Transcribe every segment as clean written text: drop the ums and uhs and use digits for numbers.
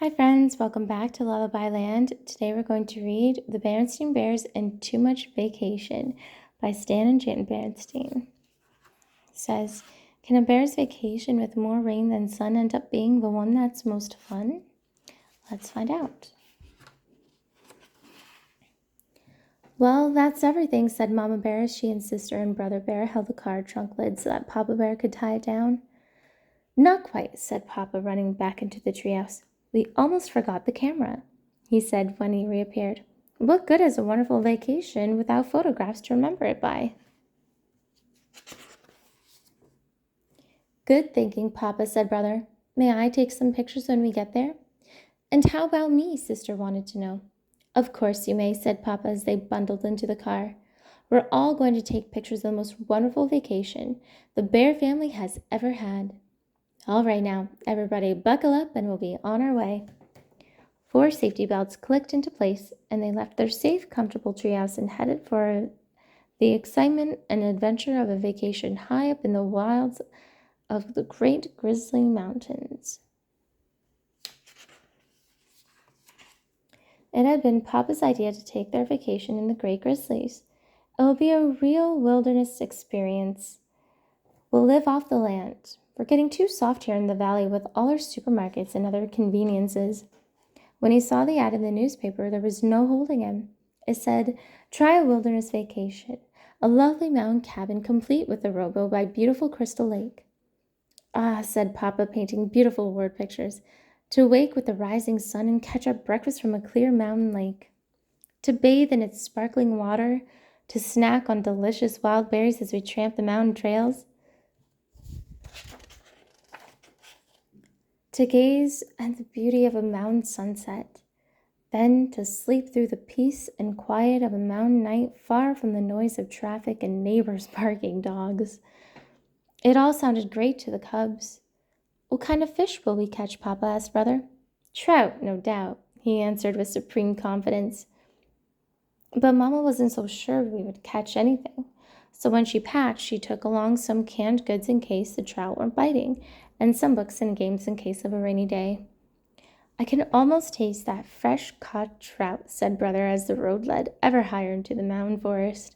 Hi friends, welcome back to Lullaby Land. Today we're going to read The Berenstain Bears and Too Much Vacation by Stan and Jan Berenstain. It says, can a bear's vacation with more rain than sun end up being the one that's most fun? Let's find out. Well, that's everything, said Mama Bear as she and sister and brother bear held the car trunk lid so that Papa Bear could tie it down. Not quite, said Papa, running back into the treehouse. We almost forgot the camera, he said when he reappeared. What good is a wonderful vacation without photographs to remember it by? Good thinking, Papa, said Brother. May I take some pictures when we get there? And how about me? Sister wanted to know. Of course you may, said Papa as they bundled into the car. We're all going to take pictures of the most wonderful vacation the Bear family has ever had. All right now, everybody buckle up and we'll be on our way. 4 safety belts clicked into place, and they left their safe, comfortable treehouse and headed for the excitement and adventure of a vacation high up in the wilds of the Great Grizzly Mountains. It had been Papa's idea to take their vacation in the Great Grizzlies. It will be a real wilderness experience. We'll live off the land. We're getting too soft here in the valley with all our supermarkets and other conveniences. When he saw the ad in the newspaper, there was no holding him. It said, try a wilderness vacation, a lovely mountain cabin complete with a rowboat by beautiful Crystal Lake. Ah, said Papa, painting beautiful word pictures, to wake with the rising sun and catch up breakfast from a clear mountain lake, to bathe in its sparkling water, to snack on delicious wild berries as we tramp the mountain trails, to gaze at the beauty of a mountain sunset, then to sleep through the peace and quiet of a mountain night far from the noise of traffic and neighbors barking dogs. It all sounded great to the cubs. What kind of fish will we catch, Papa? Asked Brother. Trout, no doubt, he answered with supreme confidence. But Mama wasn't so sure we would catch anything. So when she packed, she took along some canned goods in case the trout weren't biting, and some books and games in case of a rainy day. I can almost taste that fresh-caught trout, said Brother as the road led ever higher into the mountain forest.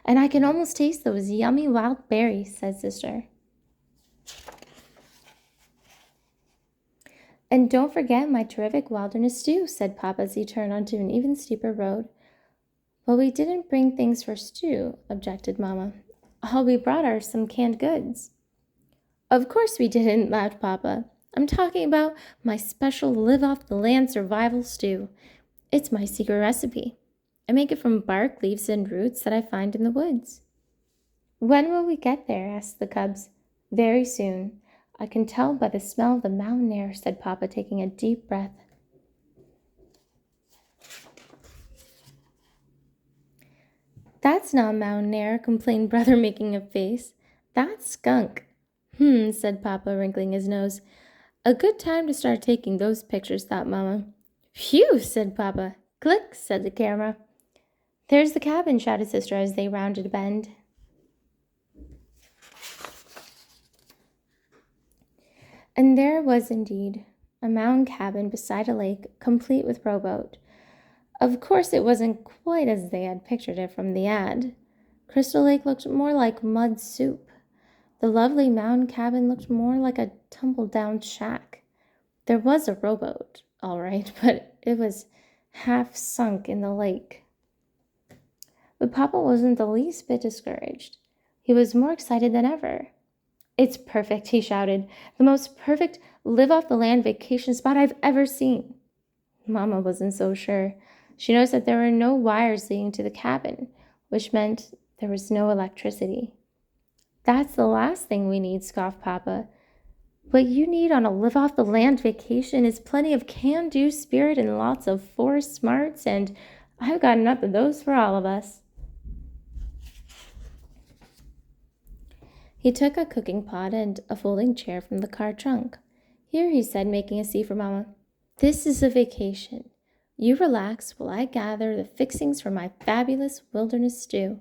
And I can almost taste those yummy wild berries, said Sister. And don't forget my terrific wilderness stew, said Papa as he turned onto an even steeper road. Well, we didn't bring things for stew, objected Mama. All we brought are some canned goods. Of course we didn't, laughed Papa. I'm talking about my special live-off-the-land survival stew. It's my secret recipe. I make it from bark, leaves, and roots that I find in the woods. When will we get there? Asked the cubs. Very soon. I can tell by the smell of the mountain air, said Papa, taking a deep breath. That's not mountain air, complained Brother, making a face. That's skunk. Said Papa, wrinkling his nose. A good time to start taking those pictures, thought Mama. Phew, said Papa. Click, said the camera. There's the cabin, shouted Sister as they rounded a bend. And there was indeed a mountain cabin beside a lake, complete with rowboat. Of course, it wasn't quite as they had pictured it from the ad. Crystal Lake looked more like mud soup. The lovely mountain cabin looked more like a tumble-down shack. There was a rowboat, all right, but it was half sunk in the lake. But Papa wasn't the least bit discouraged. He was more excited than ever. It's perfect, he shouted. The most perfect live-off-the-land vacation spot I've ever seen. Mama wasn't so sure. She noticed that there were no wires leading to the cabin, which meant there was no electricity. That's the last thing we need, scoffed Papa. What you need on a live-off-the-land vacation is plenty of can-do spirit and lots of forest smarts, and I've got enough of those for all of us. He took a cooking pot and a folding chair from the car trunk. Here, he said, making a seat for Mama. This is a vacation. You relax while I gather the fixings for my fabulous wilderness stew.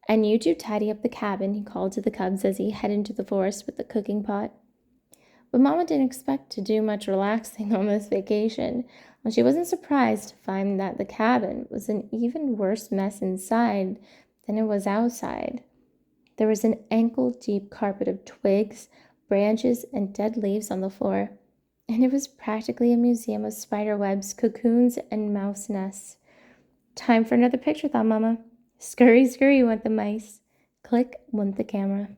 And you two tidy up the cabin, he called to the cubs as he headed into the forest with the cooking pot. But Mama didn't expect to do much relaxing on this vacation, and she wasn't surprised to find that the cabin was an even worse mess inside than it was outside. There was an ankle-deep carpet of twigs, branches, and dead leaves on the floor, and it was practically a museum of spider webs, cocoons, and mouse nests. Time for another picture, thought Mama. Scurry, scurry went the mice. Click went the camera.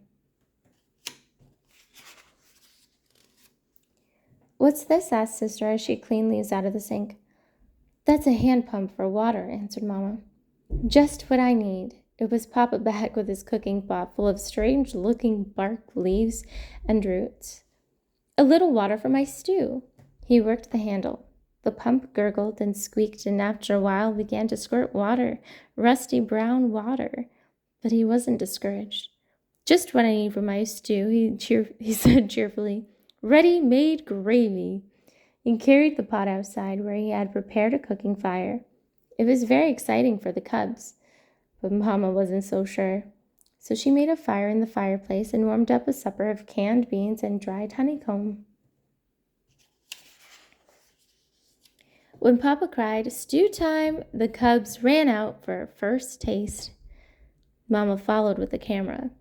What's this? Asked Sister as she cleaned leaves out of the sink. That's a hand pump for water, answered Mama. Just what I need. It was Papa back with his cooking pot full of strange-looking bark, leaves, and roots. A little water for my stew. He worked the handle. The pump gurgled and squeaked and after a while began to squirt water, rusty brown water. But he wasn't discouraged. Just what I need for my stew, he said cheerfully. Ready-made gravy. He carried the pot outside where he had prepared a cooking fire. It was very exciting for the cubs, but Mama wasn't so sure. So she made a fire in the fireplace and warmed up a supper of canned beans and dried honeycomb. When Papa cried, "Stew time!" the cubs ran out for a first taste. Mama followed with the camera.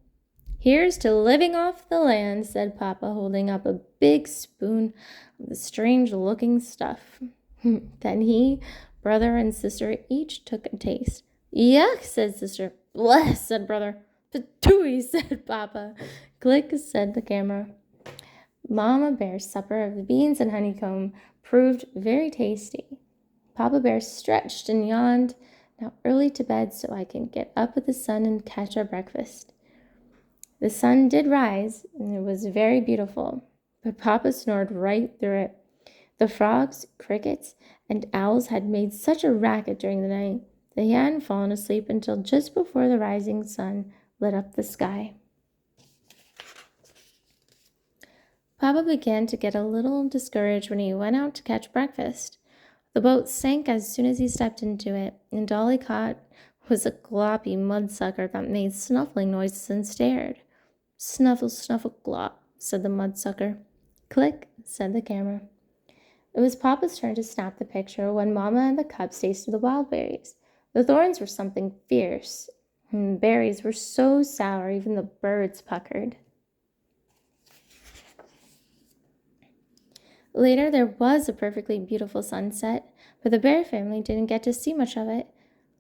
"Here's to living off the land," said Papa, holding up a big spoon of the strange-looking stuff. Then he, brother, and sister each took a taste. "Yuck," said Sister. "Bless," said Brother. "Patooey," said Papa. "Click," said the camera. Mama Bear's supper of beans and honeycomb proved very tasty. Papa Bear stretched and yawned. "Now early to bed so I can get up with the sun and catch our breakfast." The sun did rise, and it was very beautiful, but Papa snored right through it. The frogs, crickets, and owls had made such a racket during the night that he hadn't fallen asleep until just before the rising sun lit up the sky. Papa began to get a little discouraged when he went out to catch breakfast. The boat sank as soon as he stepped into it, and all he caught was a gloppy mudsucker that made snuffling noises and stared. "Snuffle, snuffle, glop," said the mudsucker. "Click," said the camera. It was Papa's turn to snap the picture when Mama and the cubs tasted the wild berries. The thorns were something fierce, and the berries were so sour even the birds puckered. Later, there was a perfectly beautiful sunset, but the bear family didn't get to see much of it.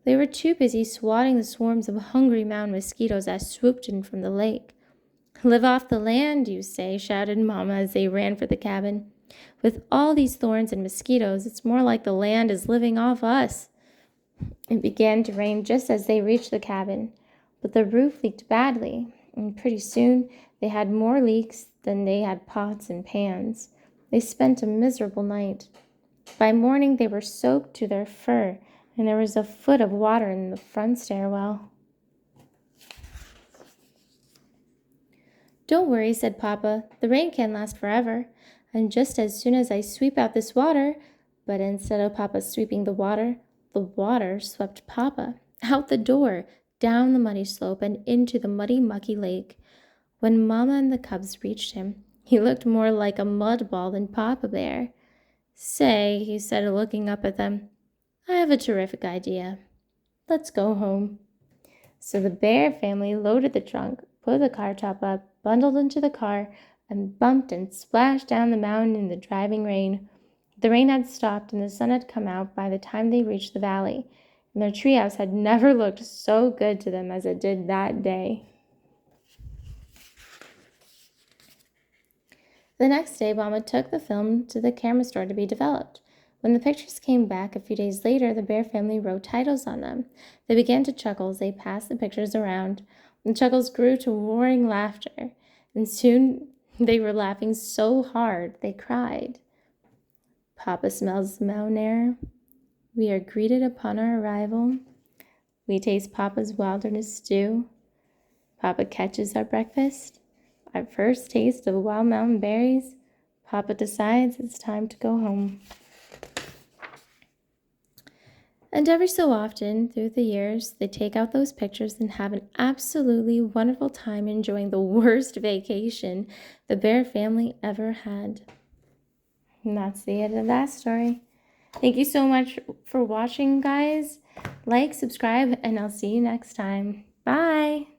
They were too busy swatting the swarms of hungry mound mosquitoes that swooped in from the lake. "Live off the land, you say," shouted Mama as they ran for the cabin. "With all these thorns and mosquitoes, it's more like the land is living off us." It began to rain just as they reached the cabin, but the roof leaked badly, and pretty soon they had more leaks than they had pots and pans. They spent a miserable night. By morning, they were soaked to their fur, and there was a foot of water in the front stairwell. "Don't worry," said Papa. "The rain can't last forever. And just as soon as I sweep out this water," but instead of Papa sweeping the water swept Papa out the door, down the muddy slope, and into the muddy, mucky lake. When Mama and the cubs reached him, he looked more like a mud ball than Papa Bear. "Say," he said, looking up at them, "I have a terrific idea. Let's go home." So the bear family loaded the trunk, put the car top up, bundled into the car, and bumped and splashed down the mountain in the driving rain. The rain had stopped and the sun had come out by the time they reached the valley, and their treehouse had never looked so good to them as it did that day. The next day, Mama took the film to the camera store to be developed. When the pictures came back a few days later, the bear family wrote titles on them. They began to chuckle as they passed the pictures around. The chuckles grew to roaring laughter, and soon they were laughing so hard they cried. Papa smells the mountain air. We are greeted upon our arrival. We taste Papa's wilderness stew. Papa catches our breakfast. Our first taste of wild mountain berries. Papa decides it's time to go home. And every so often, through the years, they take out those pictures and have an absolutely wonderful time enjoying the worst vacation the bear family ever had. And that's the end of that story. Thank you so much for watching, guys. Like, subscribe, and I'll see you next time. Bye!